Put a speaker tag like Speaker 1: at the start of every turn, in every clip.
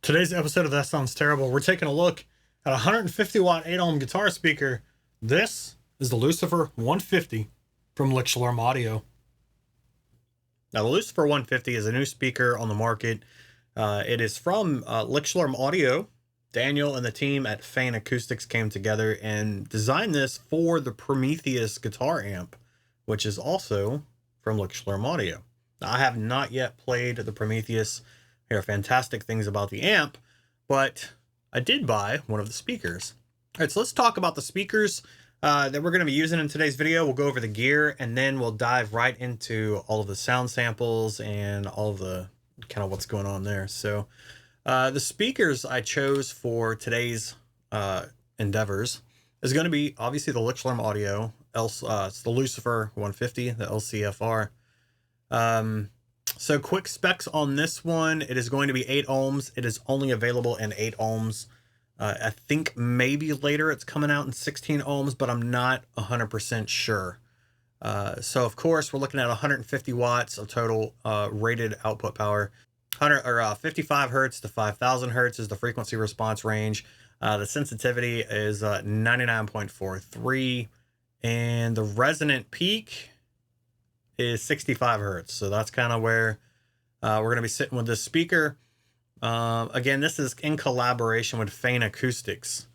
Speaker 1: Today's episode of That Sounds Terrible, we're taking a look at a 150 watt 8 ohm guitar speaker. This is the LCFR 150 from Lichtlaerm Audio. Now, the LCFR 150 is a new speaker on the market. It is from Lichtlaerm Audio. Daniel and the team at Fane Acoustics came together and designed this for the Prometheus guitar amp, which is also from Lichtlaerm Audio. Now, I have not yet played the Prometheus. There are fantastic things about the amp, but I did buy one of the speakers. All right, so let's talk about the speakers that we're going to be using in today's video. We'll go over the gear, and then we'll dive right into all of the sound samples and all of the kind of what's going on there. So the speakers I chose for today's endeavors is going to be obviously the Lichtlaerm Audio. It's the LCFR 150, the LCFR. So quick specs on this one. It is going to be 8 ohms. It is only available in 8 ohms. I think maybe later it's coming out in 16 ohms, but I'm not 100% sure. So of course we're looking at 150 watts of total rated output power. 55 hertz to 5000 hertz is the frequency response range. The sensitivity is 99.43, and the resonant peak is 65 hertz. So that's kind of where we're going to be sitting with this speaker. Again, this is in collaboration with Fane Acoustics.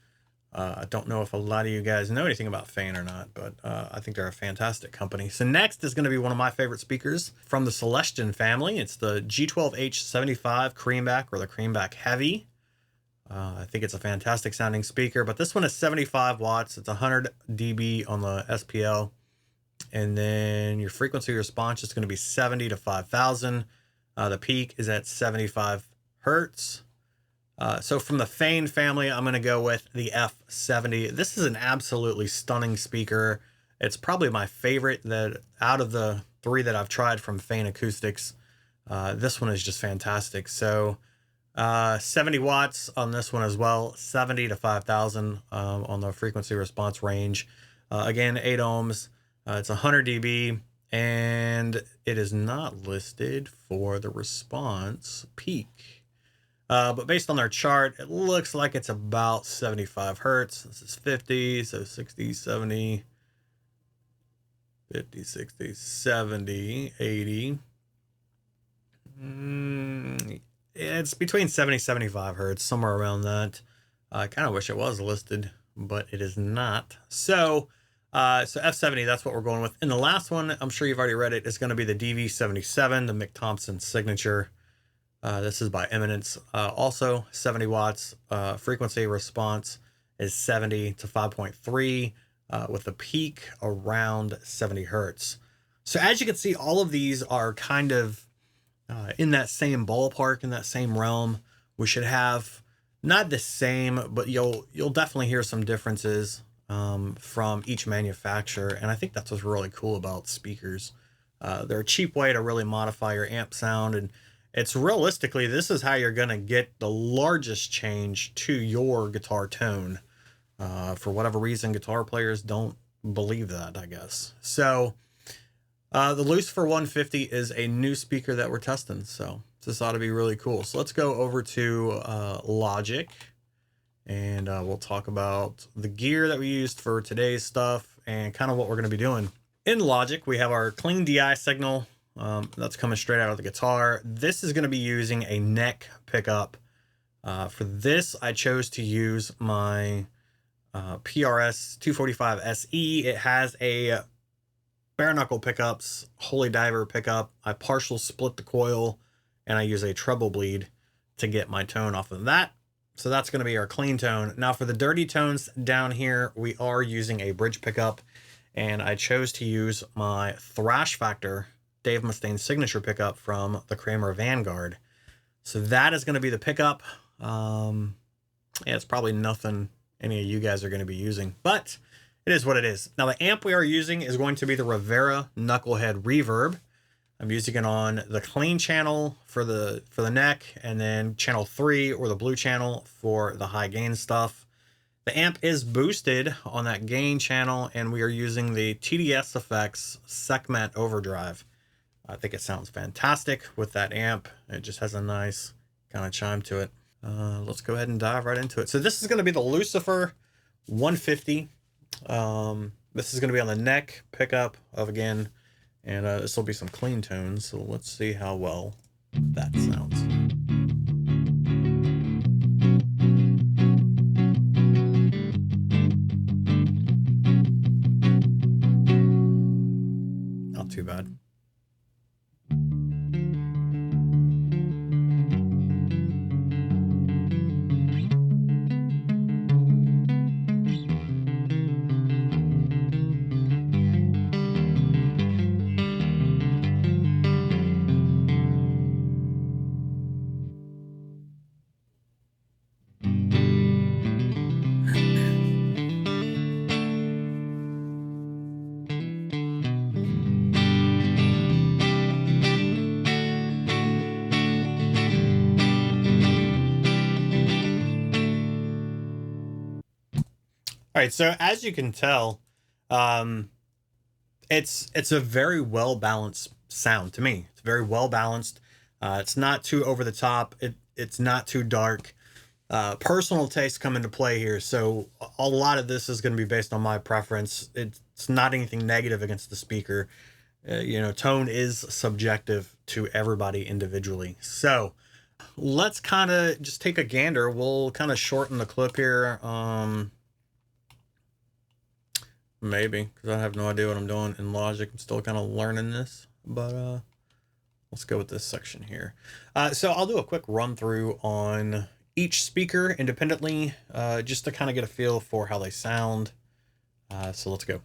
Speaker 1: I don't know if a lot of you guys know anything about Fane or not, but I think they're a fantastic company. So next is going to be one of my favorite speakers from the Celestion family. It's the G12H75 Creamback, or the Creamback Heavy. I think it's a fantastic sounding speaker, but this one is 75 watts. It's 100 dB on the SPL. And then your frequency response is going to be 70 to 5000. The peak is at 75 hertz. So from the Fane family, I'm going to go with the F70. This is an absolutely stunning speaker. It's probably my favorite that out of the 3 that I've tried from Fane Acoustics. This one is just fantastic. So 70 watts on this one as well, 70 to 5000 on the frequency response range. Again, 8 ohms. It's 100 dB, and it is not listed for the response peak. But based on their chart, it looks like it's about 75 hertz. This is 50, so 60, 70, 50, 60, 70, 80. It's between 70, 75 hertz, somewhere around that. I kind of wish it was listed, but it is not. So F70, that's what we're going with. And the last one, I'm sure you've already read it, is going to be the DV77, the Mick Thompson signature. This is by Eminence. Also 70 watts. Frequency response is 70 to 5.3 with a peak around 70 hertz. So as you can see, all of these are kind of in that same ballpark, in that same realm. We should have not the same, but you'll definitely hear some differences from each manufacturer, and I think that's what's really cool about speakers. They're a cheap way to really modify your amp sound, and it's realistically, this is how you're going to get the largest change to your guitar tone. For whatever reason, guitar players don't believe that, I guess. So the LCFR 150 is a new speaker that we're testing, so this ought to be really cool. So let's go over to Logic. And we'll talk about the gear that we used for today's stuff and kind of what we're going to be doing. In Logic, we have our clean DI signal that's coming straight out of the guitar. This is going to be using a neck pickup. For this, I chose to use my PRS 245 SE. It has a bare knuckle pickups, Holy Diver pickup. I partial split the coil, and I use a treble bleed to get my tone off of that. So that's going to be our clean tone. Now for the dirty tones down here, we are using a bridge pickup, and I chose to use my Thrash Factor Dave Mustaine signature pickup from the Kramer Vanguard. So that is going to be the pickup. Yeah, it's probably nothing any of you guys are going to be using, but it is what it is. Now the amp we are using is going to be the Rivera Knucklehead Reverb. I'm using it on the clean channel for the neck, and then channel 3, or the blue channel, for the high gain stuff. The amp is boosted on that gain channel, and we are using the TDS Effects Sekhmet Overdrive. I think it sounds fantastic with that amp. It just has a nice kind of chime to it. let's go ahead and dive right into it. So this is going to be the Lucifer 150. This is going to be on the neck pickup of again, and this will be some clean tones. So let's see how well that sounds. Not too bad. All right, so as you can tell, it's a very well balanced sound to me. It's very well balanced. It's not too over the top. It's not too dark. Personal tastes come into play here, so a lot of this is going to be based on my preference. It's not anything negative against the speaker. You know, tone is subjective to everybody individually. So let's kind of just take a gander. We'll kind of shorten the clip here. Maybe, because I have no idea what I'm doing in Logic. I'm still kind of learning this, but let's go with this section here. So I'll do a quick run through on each speaker independently, just to kind of get a feel for how they sound. So let's go.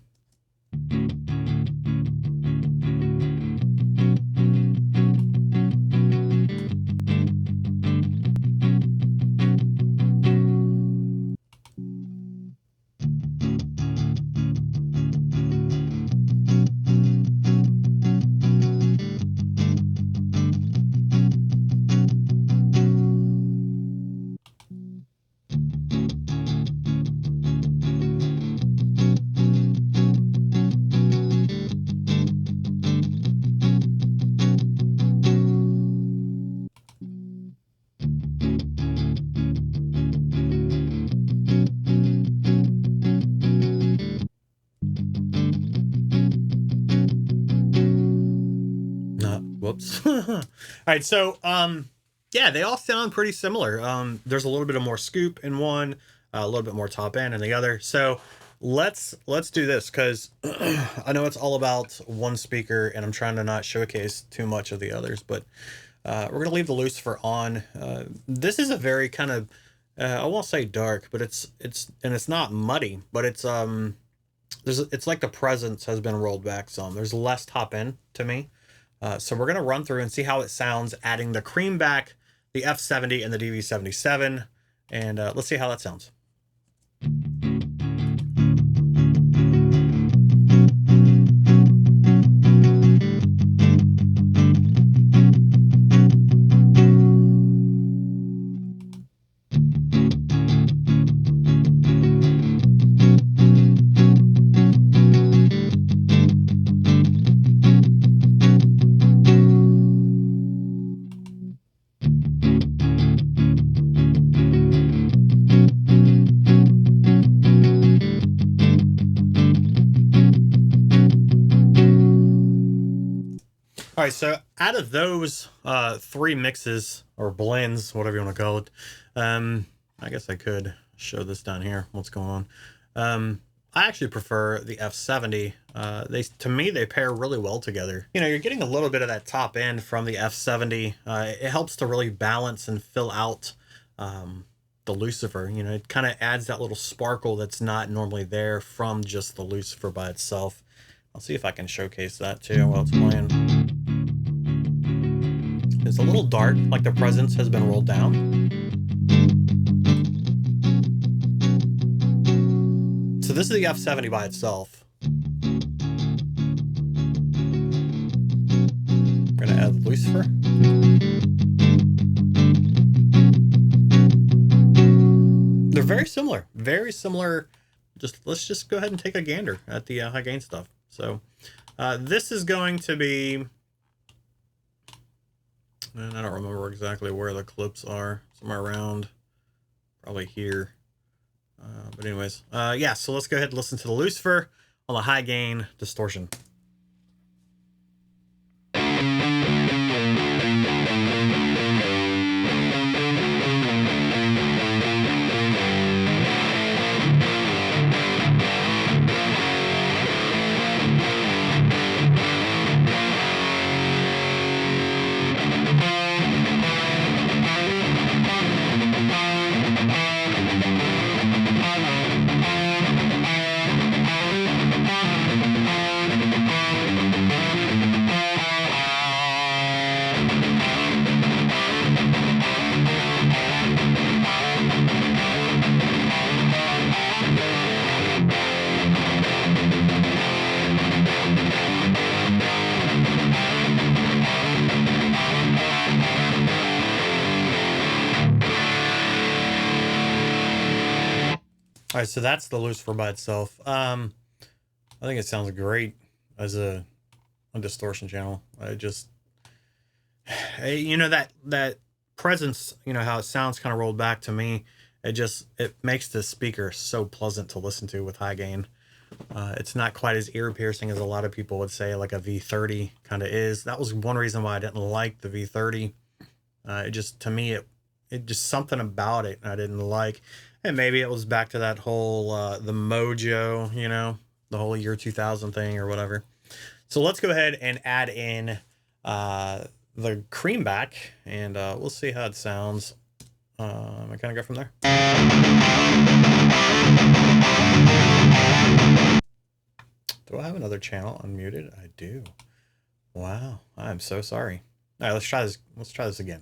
Speaker 1: Whoops. All right, so yeah, they all sound pretty similar. There's a little bit of more scoop in one, a little bit more top end in the other. So let's do this, because I know it's all about one speaker and I'm trying to not showcase too much of the others, but we're gonna leave the Lucifer on. This is a very kind of I won't say dark, but it's not muddy, but it's like the presence has been rolled back some. There's less top end to me. So we're going to run through and see how it sounds, adding the Creamback, the F70, and the DV77. And let's see how that sounds. All right, so out of those three mixes or blends, whatever you want to call it, I guess I could show this down here. What's going on? I actually prefer the F70. To me, they pair really well together. You know, you're getting a little bit of that top end from the F70. It helps to really balance and fill out the Lucifer. You know, it kind of adds that little sparkle that's not normally there from just the Lucifer by itself. I'll see if I can showcase that too while it's playing. It's a little dark, like the presence has been rolled down. So this is the F70 by itself. I'm gonna add Lucifer. They're very similar, very similar. Let's just go ahead and take a gander at the high gain stuff. So this is going to be And I don't remember exactly where the clips are. Somewhere around, probably here. But anyways, yeah, so let's go ahead and listen to the Lucifer on the high gain distortion. All right, so that's the Lucifer by itself. I think it sounds great as a distortion channel. I just, you know, that presence, you know, how it sounds kind of rolled back to me. It makes the speaker so pleasant to listen to with high gain. It's not quite as ear piercing as a lot of people would say, like a V30 kind of is. That was one reason why I didn't like the V30. It just, to me, it just something about it I didn't like. And maybe it was back to that whole, the mojo, you know, the whole year 2000 thing or whatever. So let's go ahead and add in the Creamback, and we'll see how it sounds. I kind of go from there. Do I have another channel unmuted? I do. Wow, I'm so sorry. All right, let's try this. Let's try this again.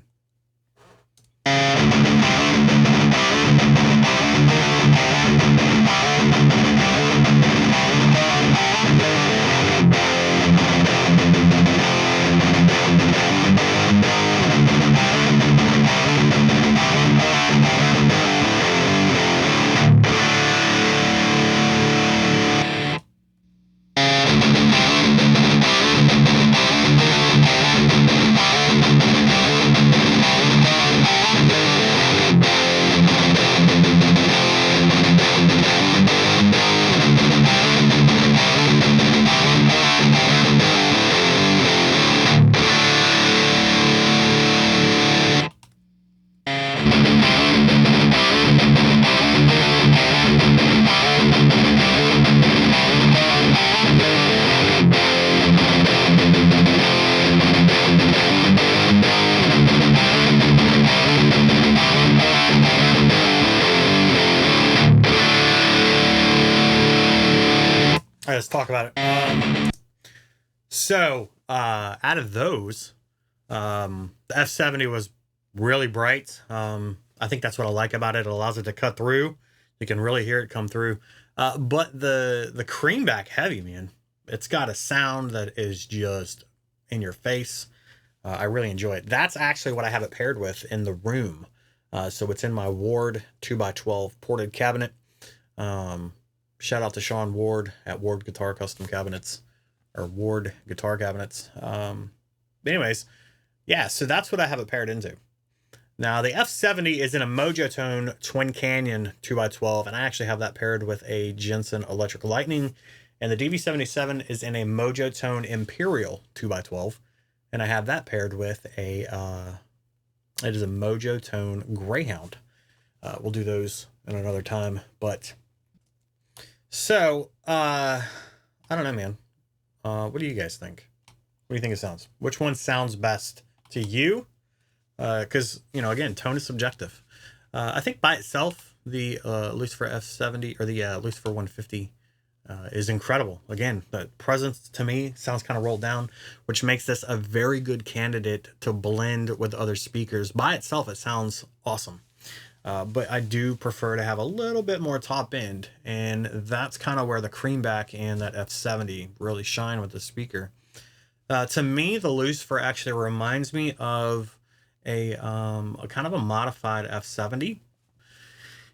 Speaker 1: All right, let's talk about it. So out of those, the F70 was really bright. I think that's what I like about it. It allows it to cut through. You can really hear it come through. But the Creamback Heavy, man, it's got a sound that is just in your face. I really enjoy it. That's actually what I have it paired with in the room. So it's in my Ward 2x12 ported cabinet. Shout out to Sean Ward at Ward Guitar Custom Cabinets, or Ward Guitar Cabinets. Anyways, yeah, so that's what I have it paired into. Now, the F70 is in a Mojo Tone Twin Canyon 2x12, and I actually have that paired with a Jensen Electric Lightning. And the DV77 is in a Mojo Tone Imperial 2x12, and I have that paired with a, it is a Mojo Tone Greyhound. We'll do those in another time, but... So, I don't know, man. What do you guys think? What do you think it sounds? Which one sounds best to you? Because, you know, again, tone is subjective. I think by itself, the Lucifer F70 or the Lucifer 150 is incredible. Again, the presence to me sounds kind of rolled down, which makes this a very good candidate to blend with other speakers. By itself, it sounds awesome. But I do prefer to have a little bit more top end, and that's kind of where the Creamback and that F70 really shine with the speaker. To me, the Lucifer actually reminds me of a kind of a modified F70.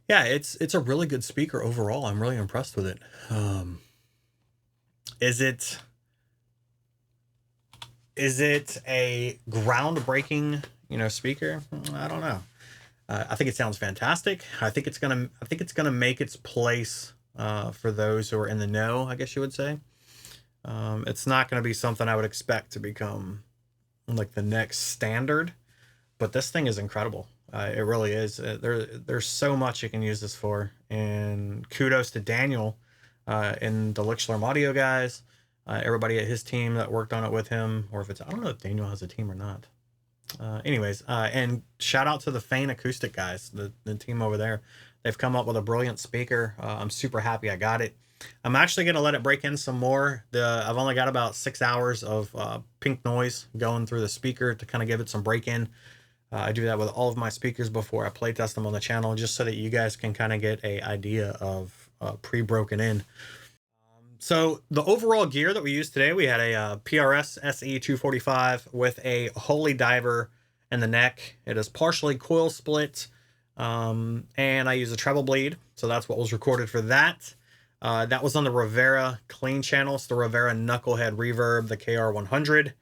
Speaker 1: Yeah, it's a really good speaker overall. I'm really impressed with it. Is Is it a groundbreaking, speaker? I don't know. I think it sounds fantastic. I think it's gonna make its place for those who are in the know, I guess you would say. It's not gonna be something I would expect to become like the next standard, but this thing is incredible. It really is. There's so much you can use this for, and kudos to Daniel and the Lichtlaerm Audio guys, everybody at his team that worked on it with him, or if it's, I don't know if Daniel has a team or not. Anyways, and shout out to the Fane acoustic guys, the team over there. They've come up with a brilliant speaker. I'm super happy I got it. I'm actually going to let it break in some more. I've only got about 6 hours of pink noise going through the speaker to kind of give it some break in. I do that with all of my speakers before I play test them on the channel, just so that you guys can kind of get a idea of pre-broken in. So the overall gear that we used today, we had a PRS SE 245 with a Holy Diver in the neck. It is partially coil split, and I use a treble bleed, so that's what was recorded for that. That was on the Rivera clean channels, the Rivera Knucklehead Reverb, the KR100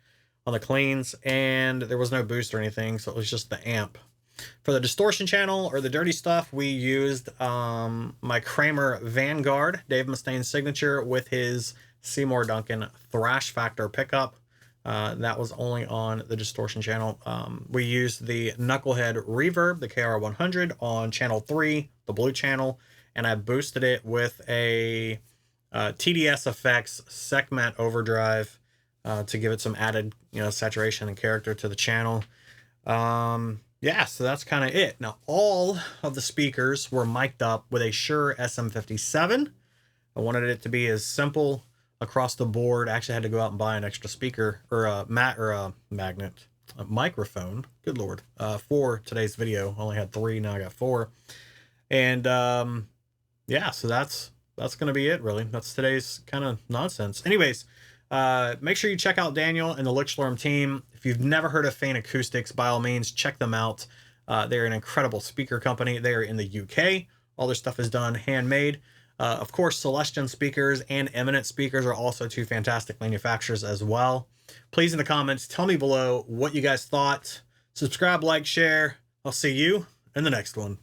Speaker 1: on the cleans, and there was no boost or anything, so it was just the amp. For the distortion channel, or the dirty stuff, we used my Kramer Vanguard, Dave Mustaine's signature, with his Seymour Duncan Thrash Factor pickup. That was only on the distortion channel. We used the Knucklehead Reverb, the KR100, on channel 3, the blue channel, and I boosted it with a TDS Effects Secmat Overdrive to give it some added, saturation and character to the channel. Yeah, so that's kind of it. Now, all of the speakers were mic'd up with a Sure SM57. I wanted it to be as simple across the board. I actually had to go out and buy an extra speaker, or a microphone. Good Lord. For today's video. I only had 3, now I got 4. And yeah, so that's going to be it, really. That's today's kind of nonsense. Anyways, make sure you check out Daniel and the Lichtlaerm team. If you've never heard of Fane Acoustics, by all means, check them out. They're an incredible speaker company. They are in the UK. All their stuff is done handmade. Of course, Celestion speakers and Eminence speakers are also 2 fantastic manufacturers as well. Please, in the comments, tell me below what you guys thought. Subscribe, like, share. I'll see you in the next one.